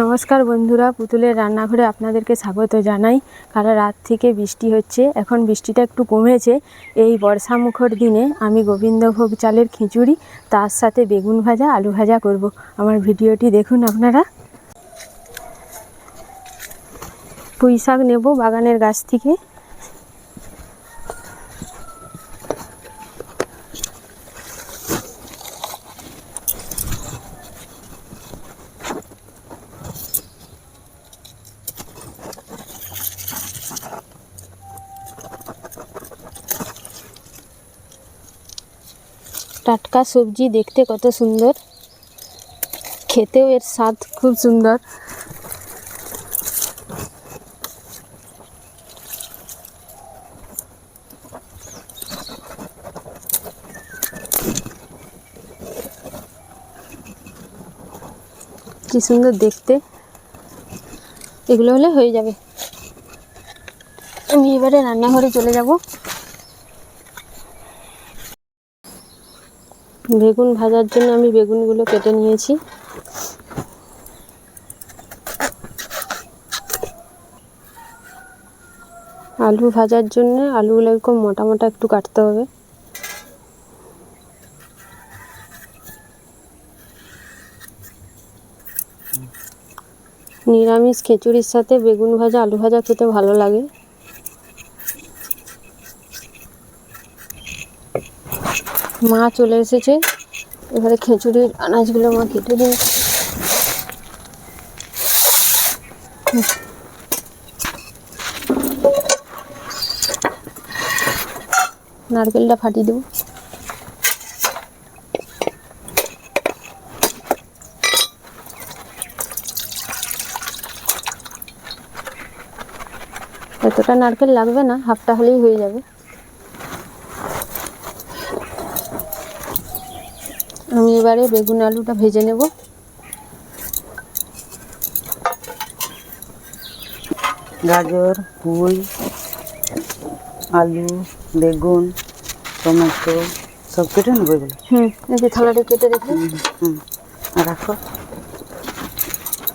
নমস্কার বন্ধুরা, পুতুলের রান্নাঘরে আপনাদেরকে স্বাগত জানাই। কাল রাত থেকে বৃষ্টি হচ্ছে, এখন বৃষ্টিটা একটু কমেছে। এই বর্ষামুখর দিনে আমি গোবিন্দভোগ চালের খিচুড়ি, তার সাথে বেগুন ভাজা, আলু ভাজা করব। আমার ভিডিওটি দেখুন আপনারা। পুঁই শাক নেব বাগানের গাছ থেকে। টাটকা সবজি, দেখতে কত সুন্দর, খেতেও এর স্বাদ খুব সুন্দর। কি সুন্দর দেখতে, এগুলো হলে হয়ে যাবে। আমি এবারে রান্নাঘরে চলে যাব। বেগুন ভাজার জন্য আমি বেগুনগুলো কেটে নিয়েছি। আলু ভাজার জন্য আলুগুলো এরকম মোটা মোটা একটু কাটতে হবে। নিরামিষ খিচুড়ির সাথে বেগুন ভাজা, আলু ভাজা খেতে ভালো লাগে। মা চলে এসেছে, এবারে খিচুড়ির আনাজগুলো মা কেটে দিন। নারকেলটা ফাটিয়ে দেবো। এতটা নারকেল লাগবে না, হাফটা হলেই হয়ে যাবে। আমি এবারে বেগুন আলুটা ভেজে নেব। গাজর, পুঁই, আলু, বেগুন, টমেটো সব কেটে নেবো এগুলো। এই যে থালাটা কেটে রেখে রাখো,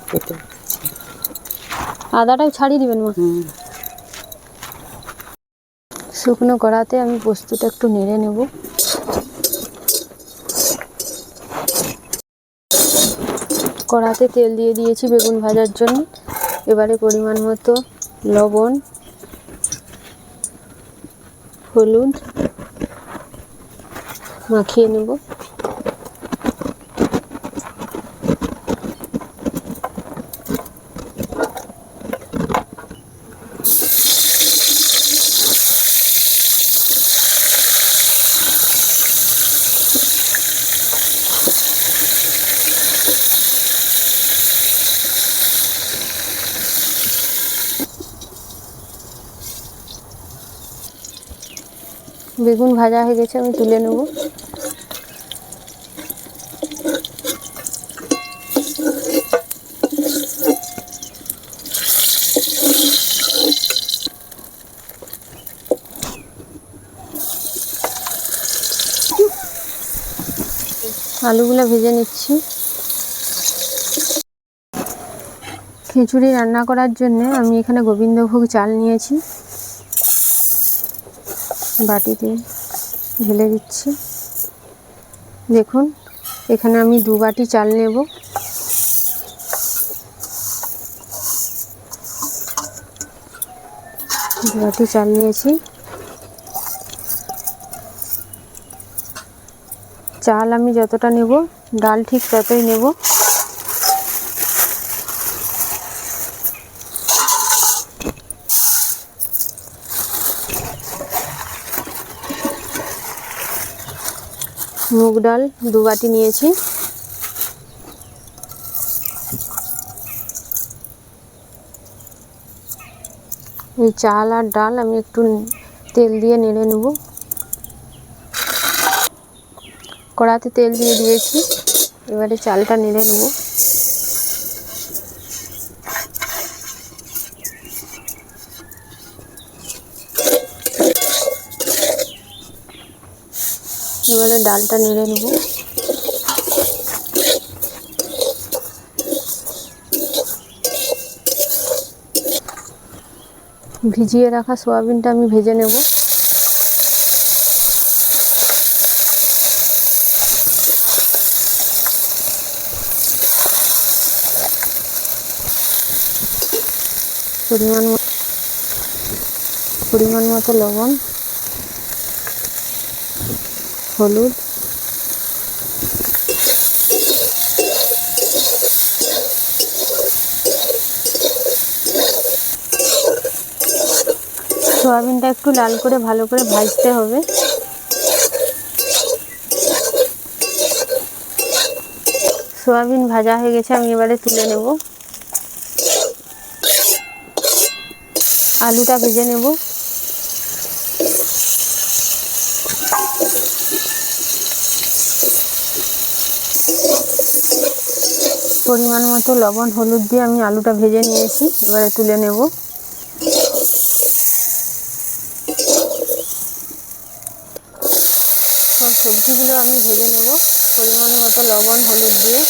কেটে আদাটাও ছাড়িয়ে দিবেন মা। শুকনো কড়াতে আমি পোস্তটা একটু নেড়ে নেব। কড়াতে তেল দিয়ে দিয়েছি বেগুন ভাজার জন্য। এবারে পরিমাণ মতো লবণ, হলুদ মাখিয়ে নেব। বেগুন ভাজা হয়ে গেছে, আমি তুলে নেব। আলুগুলো ভেজে নিচ্ছি। খিচুড়ি রান্না করার জন্য আমি এখানে গোবিন্দভোগ চাল নিয়েছি, বাটিতে ঢেলে দিচ্ছি। দেখুন, এখানে আমি 2 বাটি চাল নেব। দু বাটি চাল নিয়েছি। চাল আমি যতটা নেব, ডাল ঠিক ততই নেব। মুগ ডাল 2 বাটি নিয়েছি। এই চাল আর ডাল আমি একটু তেল দিয়ে নেড়ে নেব। কড়াতে তেল দিয়ে দিয়েছি, এবারে চালটা নেড়ে নেব। এবারে ডালটা নেড়ে নেব। ভিজিয়ে রাখা সয়াবিনটা আমি ভেজে নেব। পরিমাণ মতো লবণ, হলুদ, সয়াবিনটা একটু লাল করে ভালো করে ভাজতে হবে। সয়াবিন ভাজা হয়ে গেছে, আমি এবারে তুলে নেব। আলুটা ভেজে নেব। পরিমাণ মতো লবণ হলুদ দিয়ে আমি আলুটা ভেজে নিয়েছি, এবারে তুলে নেব। সব সবজিগুলো আমি ভেজে নেব পরিমাণ মতো লবণ হলুদ দিয়ে।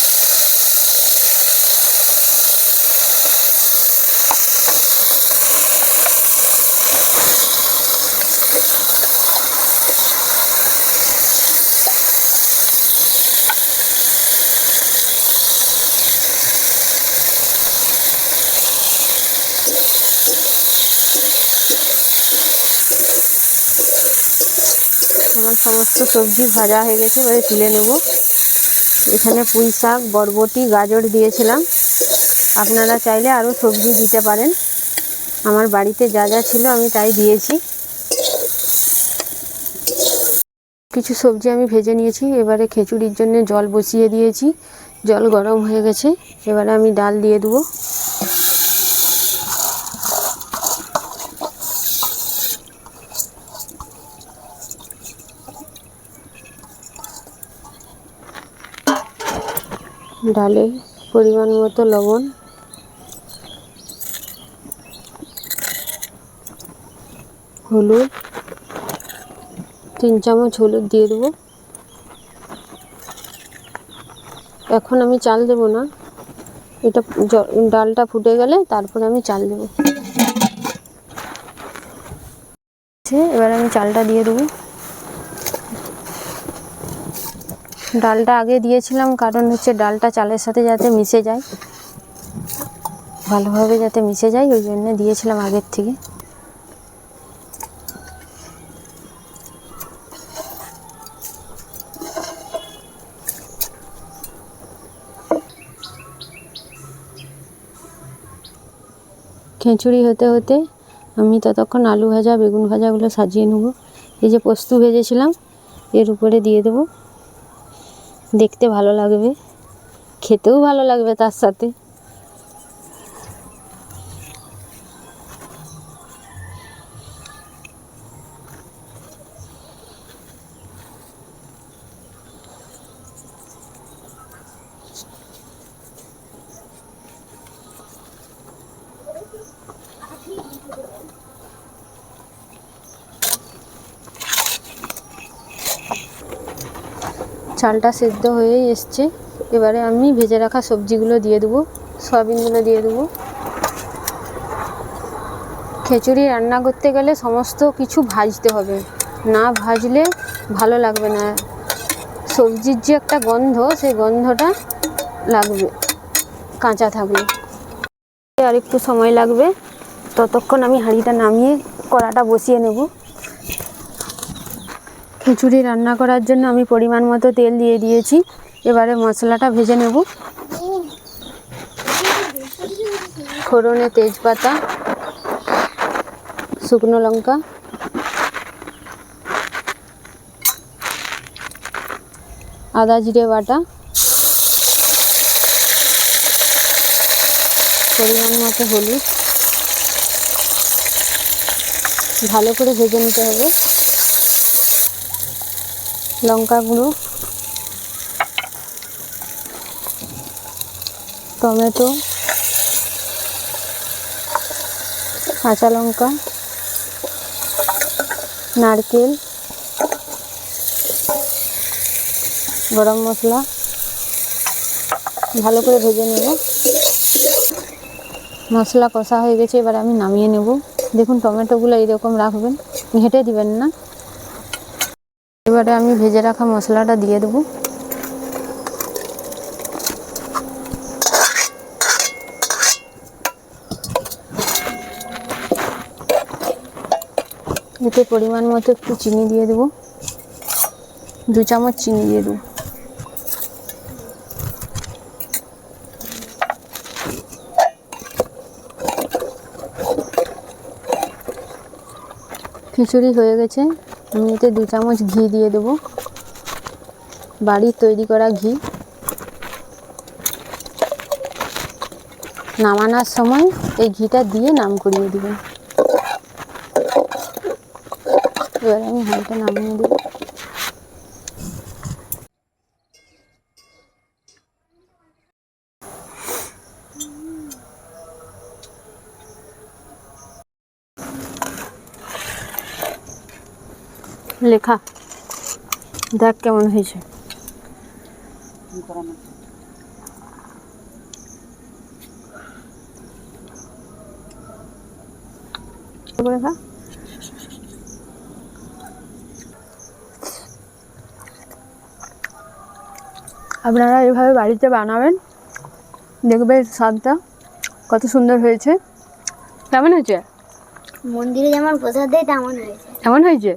আমার সমস্ত সবজি ভাজা হয়ে গেছে, এবারে তুলে নেব। এখানে পুঁই শাক, বরবটি, গাজর দিয়েছিলাম। আপনারা চাইলে আরও সবজি দিতে পারেন। আমার বাড়িতে যা যা ছিল আমি তাই দিয়েছি। কিছু সবজি আমি ভেজে নিয়েছি, এবারে খিচুড়ির জন্য জল বসিয়ে দিয়েছি। জল গরম হয়ে গেছে, এবারে আমি ডাল দিয়ে দেবো। ডালে পরিমাণ মতো লবণ, হলুদ, 3 চামচ হলুদ দিয়ে দেবো। এখন আমি চাল দেব না, এটা ডালটা ফুটে গেলে তারপরে আমি চাল দেব। এবার আমি চালটা দিয়ে দেবো। ডালটা আগে দিয়েছিলাম কারণ হচ্ছে ডালটা চালের সাথে যাতে মিশে যায়, ভালোভাবে যাতে মিশে যায়, ওই জন্য দিয়েছিলাম আগের থেকে। খিচুড়ি হতে হতে আমি ততক্ষণ আলু ভাজা বেগুন ভাজাগুলো সাজিয়ে নেব। এই যে পোস্ত ভেজেছিলাম এর উপরে দিয়ে দেব। দেখতে ভালো লাগবে, খেতেও ভালো লাগবে তার সাথে। চালটা সেদ্ধ হয়েই এসছে, এবারে আমি ভেজে রাখা সবজিগুলো দিয়ে দেবো, সয়াবিনগুলো দিয়ে দেবো। খিচুড়ি রান্না করতে গেলে সমস্ত কিছু ভাজতে হবে, না ভাজলে ভালো লাগবে না। সবজির যে একটা গন্ধ, সেই গন্ধটা লাগবে কাঁচা থাকলে। আর একটু সময় লাগবে, ততক্ষণ আমি হাঁড়িটা নামিয়ে কড়াটা বসিয়ে নেব। খিচুড়ি রান্না করার জন্য আমি পরিমাণ মতো তেল দিয়ে দিয়েছি, এবারে মশলাটা ভেজে নেব। ফোড়নে তেজপাতা, শুকনো লঙ্কা, আদা জিরে বাটা, পরিমাণ মতো হলুদ, ভালো করে ভেজে নিতে হবে। লঙ্কা গুঁড়ো, টমেটো, কাঁচা লঙ্কা, নারকেল, গরম মশলা ভালো করে ভেজে নেব। মশলা কষা হয়ে গেছে, এবার আমি নামিয়ে নেব। দেখুন টমেটোগুলো এইরকম রাখবেন, ঘেঁটে দিবেন না। এবারে আমি ভেজে রাখা মশলাটা দিয়ে দেবো। এতে পরিমাণ মতো একটু চিনি দিয়ে দেবো, 2 চামচ চিনি দিয়ে দেবো। খিচুড়ি হয়ে গেছে, আমি এতে 2 চামচ ঘি দিয়ে দেবো, বাড়ির তৈরি করা ঘি। নামানোর সময় এই ঘিটা দিয়ে নাম করিয়ে দেবেন। এবার আমি হাঁড়িটা নামিয়ে দেবো। লেখা দেখ কেমন হয়েছে। লেখা আপনারা এইভাবে বাড়িতে বানাবেন, দেখবেন স্বাদটা কত সুন্দর হয়েছে। কেমন হয়েছে? মন্দিরে যেমন প্রসাদ দেয় তেমন হয়েছে। কেমন হয়েছে?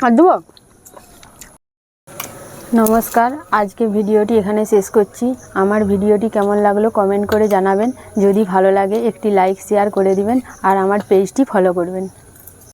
আর দেবো? নমস্কার, আজকে ভিডিওটি এখানে শেষ করছি। আমার ভিডিওটি কেমন লাগলো কমেন্ট করে জানাবেন। যদি ভালো লাগে একটি লাইক শেয়ার করে দিবেন আর আমার পেজটি ফলো করবেন।